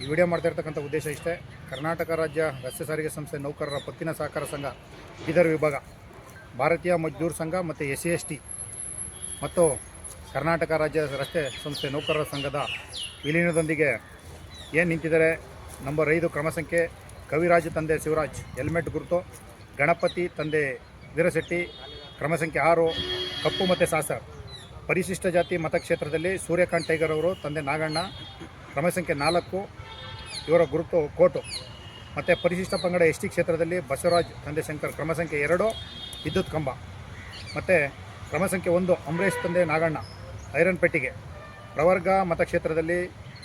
ಈ ವಿಡಿಯೋ ಮಾಡ್ತಾ ಇರ್ತಕ್ಕಂಥ ಉದ್ದೇಶ ಇಷ್ಟೇ. ಕರ್ನಾಟಕ ರಾಜ್ಯ ರಸ್ತೆ ಸಾರಿಗೆ ಸಂಸ್ಥೆ ನೌಕರರ ಪತ್ತಿನ ಸಹಕಾರ ಸಂಘ ಬೀದರ್ ವಿಭಾಗ, ಭಾರತೀಯ ಮಜ್ದೂರ್ ಸಂಘ ಮತ್ತು SC/ST ಮತ್ತು ಕರ್ನಾಟಕ ರಾಜ್ಯ ರಸ್ತೆ ಸಂಸ್ಥೆ ನೌಕರರ ಸಂಘದ ವಿಲೀನದೊಂದಿಗೆ ಏನು ನಿಂತಿದ್ದಾರೆ. ನಂಬರ್ 5 ಕ್ರಮ ಸಂಖ್ಯೆ ಕವಿರಾಜ್ ತಂದೆ ಶಿವರಾಜ್ ಹೆಲ್ಮೆಟ್ ಗುರುತು, ಗಣಪತಿ ತಂದೆ ವೀರಶೆಟ್ಟಿ ಕ್ರಮ ಸಂಖ್ಯೆ 6 ಕಪ್ಪು ಮತ್ತು ಸಾಸರ್. ಪರಿಶಿಷ್ಟ ಜಾತಿ ಮತಕ್ಷೇತ್ರದಲ್ಲಿ ಸೂರ್ಯಕಾಂತ್ ಟೈಗರ್ ಅವರು ತಂದೆ ನಾಗಣ್ಣ ಕ್ರಮ ಸಂಖ್ಯೆ 4 ಇವರ ಗುರುತು ಕೋಟು. ಮತ್ತು ಪರಿಶಿಷ್ಟ ಪಂಗಡ ST ಕ್ಷೇತ್ರದಲ್ಲಿ ಬಸವರಾಜ್ ತಂದೆ ಶಂಕರ್ ಕ್ರಮ ಸಂಖ್ಯೆ 2 ವಿದ್ಯುತ್ ಕಂಬ. ಮತ್ತು ಕ್ರಮ ಸಂಖ್ಯೆ 1 ಅಂಬರೀಶ್ ತಂದೆ ನಾಗಣ್ಣ ಐರನ್ ಪೆಟ್ಟಿಗೆ. ಪ್ರವರ್ಗ ಮತಕ್ಷೇತ್ರದಲ್ಲಿ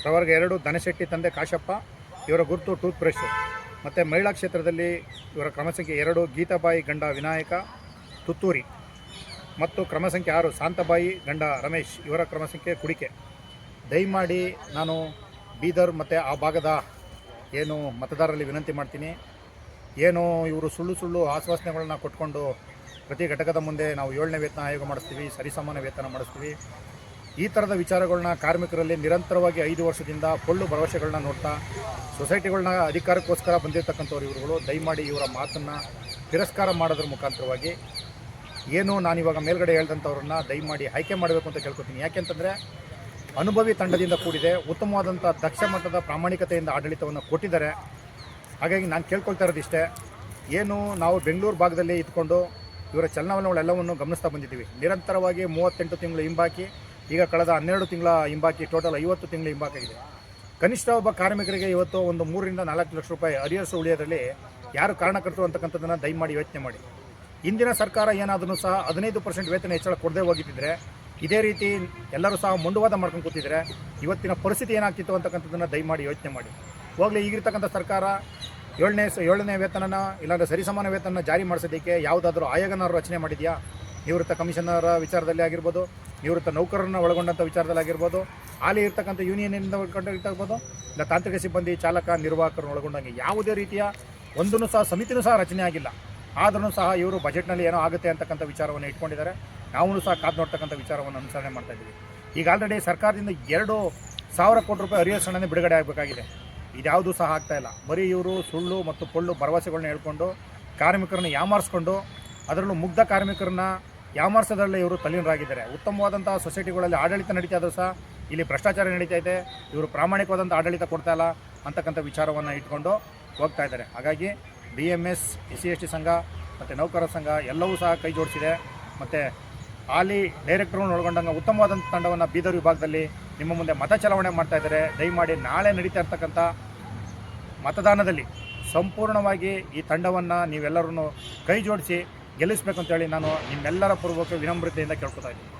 ಪ್ರವರ್ಗ 2 ಧನಶೆಟ್ಟಿ ತಂದೆ ಕಾಶಪ್ಪ ಇವರ ಗುರುತು ಟೂತ್ ಬ್ರಷ್. ಮತ್ತು ಮಹಿಳಾ ಕ್ಷೇತ್ರದಲ್ಲಿ ಇವರ ಕ್ರಮ ಸಂಖ್ಯೆ 2 ಗೀತಾಬಾಯಿ ಗಂಡ ವಿನಾಯಕ ತುತ್ತೂರಿ. ಮತ್ತು ಕ್ರಮ ಸಂಖ್ಯೆ 6 ಶಾಂತಬಾಯಿ ಗಂಡ ರಮೇಶ್ ಇವರ ಕ್ರಮ ಸಂಖ್ಯೆ ಕುಡಿಕೆ. ದಯಮಾಡಿ ನಾನು ಬೀದರ್ ಮತ್ತು ಆ ಭಾಗದ ಏನು ಮತದಾರರಲ್ಲಿ ವಿನಂತಿ ಮಾಡ್ತೀನಿ, ಏನು ಇವರು ಸುಳ್ಳು ಆಶ್ವಾಸನೆಗಳನ್ನ ಕೊಟ್ಕೊಂಡು ಪ್ರತಿ ಘಟಕದ ಮುಂದೆ ನಾವು 7ನೇ ವೇತನ ಆಯೋಗ ಮಾಡಿಸ್ತೀವಿ, ಸರಿಸಮಾನ ವೇತನ ಮಾಡಿಸ್ತೀವಿ, ಈ ಥರದ ವಿಚಾರಗಳನ್ನ ಕಾರ್ಮಿಕರಲ್ಲಿ ನಿರಂತರವಾಗಿ 5 ವರ್ಷದಿಂದ ಪೊಳ್ಳು ಭರವಸೆಗಳನ್ನ ನೋಡ್ತಾ ಸೊಸೈಟಿಗಳನ್ನ ಅಧಿಕಾರಕ್ಕೋಸ್ಕರ ಬಂದಿರತಕ್ಕಂಥವ್ರು ಇವರುಗಳು. ದಯಮಾಡಿ ಇವರ ಮಾತನ್ನು ತಿರಸ್ಕಾರ ಮಾಡೋದ್ರ ಮುಖಾಂತರವಾಗಿ ಏನು ನಾನಿವಾಗ ಮೇಲ್ಗಡೆ ಹೇಳ್ದಂಥವ್ರನ್ನ ದಯಮಾಡಿ ಆಯ್ಕೆ ಮಾಡಬೇಕು ಅಂತ ಕೇಳ್ಕೊತೀನಿ. ಯಾಕೆಂತಂದರೆ ಅನುಭವಿ ತಂಡದಿಂದ ಕೂಡಿದೆ, ಉತ್ತಮವಾದಂಥ ದಕ್ಷ ಮಟ್ಟದ ಪ್ರಾಮಾಣಿಕತೆಯಿಂದ ಆಡಳಿತವನ್ನು ಕೊಟ್ಟಿದ್ದಾರೆ. ಹಾಗಾಗಿ ನಾನು ಕೇಳ್ಕೊಳ್ತಾ ಇರೋದಿಷ್ಟೇ, ಏನು ನಾವು ಬೆಂಗಳೂರು ಭಾಗದಲ್ಲಿ ಇದ್ಕೊಂಡು ಇವರ ಚಲನವಲನಗಳೆಲ್ಲವನ್ನು ಗಮನಿಸ್ತಾ ಬಂದಿದ್ದೀವಿ. ನಿರಂತರವಾಗಿ 38 ತಿಂಗಳು ಹಿಂಬಾಕಿ, ಈಗ ಕಳೆದ 12 ತಿಂಗಳ ಹಿಂಬಾಕಿ, ಟೋಟಲ್ 50 ತಿಂಗಳು ಹಿಂಬಾಕಾಗಿದೆ. ಕನಿಷ್ಠ ಒಬ್ಬ ಕಾರ್ಮಿಕರಿಗೆ ಇವತ್ತು ಒಂದು 3 ರಿಂದ 4 ಲಕ್ಷ ರೂಪಾಯಿ ಅರಿಯರ್ಸ್ ಉಳಿಯೋದ್ರಲ್ಲಿ ಯಾರು ಕಾರಣಕರ್ತರು ಅಂತಕ್ಕಂಥದ್ದನ್ನು ದಯಮಾಡಿ ಯೋಚನೆ ಮಾಡಿ. ಇಂದಿನ ಸರ್ಕಾರ ಏನಾದರೂ ಸಹ 15% ವೇತನ ಹೆಚ್ಚಳ ಕೊಡದೆ ಹೋಗಿದ್ದರೆ, ಇದೇ ರೀತಿ ಎಲ್ಲರೂ ಸಹ ಮುಂದುವಾದ ಮಾಡ್ಕೊಂಡು ಕೂತಿದ್ರೆ ಇವತ್ತಿನ ಪರಿಸ್ಥಿತಿ ಏನಾಗ್ತಿತ್ತು ಅಂತಕ್ಕಂಥದ್ದನ್ನು ದಯಮಾಡಿ ಯೋಚನೆ ಮಾಡಿ. ಹೋಗಲಿ, ಈಗಿರ್ತಕ್ಕಂಥ ಸರ್ಕಾರ 7ನೇ ವೇತನನ ಇಲ್ಲಾಂದರೆ ಸರಿಸಮಾನ ವೇತನ ಜಾರಿ ಮಾಡಿಸೋದಕ್ಕೆ ಯಾವುದಾದ್ರೂ ಆಯೋಗನ ರಚನೆ ಮಾಡಿದೆಯಾ? ನಿವೃತ್ತ ಕಮಿಷನರ ವಿಚಾರದಲ್ಲಿ ಆಗಿರ್ಬೋದು, ನಿವೃತ್ತ ನೌಕರರನ್ನ ಒಳಗೊಂಡಂಥ ವಿಚಾರದಲ್ಲಿ ಆಗಿರ್ಬೋದು, ಹಾಲಿ ಇರ್ತಕ್ಕಂಥ ಯೂನಿಯನ್ನಿಂದ ಒಳಗೊಂಡಿರ್ಬೋದು, ಇಲ್ಲ ತಾಂತ್ರಿಕ ಸಿಬ್ಬಂದಿ, ಚಾಲಕ, ನಿರ್ವಾಹಕರನ್ನು ಒಳಗೊಂಡಂಗೆ ಯಾವುದೇ ರೀತಿಯ ಒಂದೂ ಸಹ ಸಮಿತಿನೂ ಸಹ ರಚನೆ ಆಗಿಲ್ಲ. ಆದ್ರೂ ಸಹ ಇವರು ಬಜೆಟ್ನಲ್ಲಿ ಏನೋ ಆಗುತ್ತೆ ಅಂತಕ್ಕಂಥ ವಿಚಾರವನ್ನು ಇಟ್ಕೊಂಡಿದ್ದಾರೆ. ನಾವು ಸಹ ಕಾದು ನೋಡ್ತಕ್ಕಂಥ ವಿಚಾರವನ್ನು ಅನುಸರಣೆ ಮಾಡ್ತಾಯಿದ್ದೀವಿ. ಈಗ ಆಲ್ರೆಡಿ ಸರ್ಕಾರದಿಂದ 2,000 ಕೋಟಿ ರೂಪಾಯಿ ಅರಿಯರ್ಸ್ ಹಣನೇ ಬಿಡುಗಡೆ ಆಗಬೇಕಾಗಿದೆ. ಇದ್ಯಾವುದೂ ಸಹ ಆಗ್ತಾಯಿಲ್ಲ. ಬರೀ ಇವರು ಸುಳ್ಳು ಮತ್ತು ಪೊಳ್ಳು ಭರವಸೆಗಳನ್ನ ಹೇಳ್ಕೊಂಡು ಕಾರ್ಮಿಕರನ್ನ ಯಾಮಾರಿಸ್ಕೊಂಡು, ಅದರಲ್ಲೂ ಮುಗ್ಧ ಕಾರ್ಮಿಕರನ್ನ ಯಾಮಾರಿಸೋದ್ರಲ್ಲೇ ಇವರು ತಲ್ಲೀನರಾಗಿದ್ದಾರೆ. ಉತ್ತಮವಾದಂಥ ಸೊಸೈಟಿಗಳಲ್ಲಿ ಆಡಳಿತ ನಡೀತಾ ಇದ್ದರೂ ಸಹ ಇಲ್ಲಿ ಭ್ರಷ್ಟಾಚಾರ ನಡೀತಾ ಇದೆ. ಇವರು ಪ್ರಾಮಾಣಿಕವಾದಂಥ ಆಡಳಿತ ಕೊಡ್ತಾ ಇಲ್ಲ ಅಂತಕ್ಕಂಥ ವಿಚಾರವನ್ನು ಇಟ್ಕೊಂಡು ಹೋಗ್ತಾ ಇದ್ದಾರೆ. ಹಾಗಾಗಿ BMS, SC/ST ಸಂಘ ಮತ್ತು ನೌಕರರ ಸಂಘ ಎಲ್ಲವೂ ಸಹ ಕೈ ಜೋಡಿಸಿದೆ. ಮತ್ತು ಹಾಲಿ ಡೈರೆಕ್ಟರ್ಗಳನ್ನು ಒಳಗೊಂಡಂಗೆ ಉತ್ತಮವಾದಂಥ ತಂಡವನ್ನು ಬೀದರ್ ವಿಭಾಗದಲ್ಲಿ ನಿಮ್ಮ ಮುಂದೆ ಮತ ಚಲಾವಣೆ ಮಾಡ್ತಾಯಿದ್ದಾರೆ. ದಯಮಾಡಿ ನಾಳೆ ನಡೀತಾ ಇರ್ತಕ್ಕಂಥ ಮತದಾನದಲ್ಲಿ ಸಂಪೂರ್ಣವಾಗಿ ಈ ತಂಡವನ್ನು ನೀವೆಲ್ಲರೂ ಕೈ ಜೋಡಿಸಿ ಗೆಲ್ಲಿಸಬೇಕು ಅಂತೇಳಿ ನಾನು ನಿಮ್ಮೆಲ್ಲರ ಪೂರ್ವಕ ವಿನಮ್ರತೆಯಿಂದ ಕೇಳ್ಕೊತಾ ಇದ್ದೀನಿ.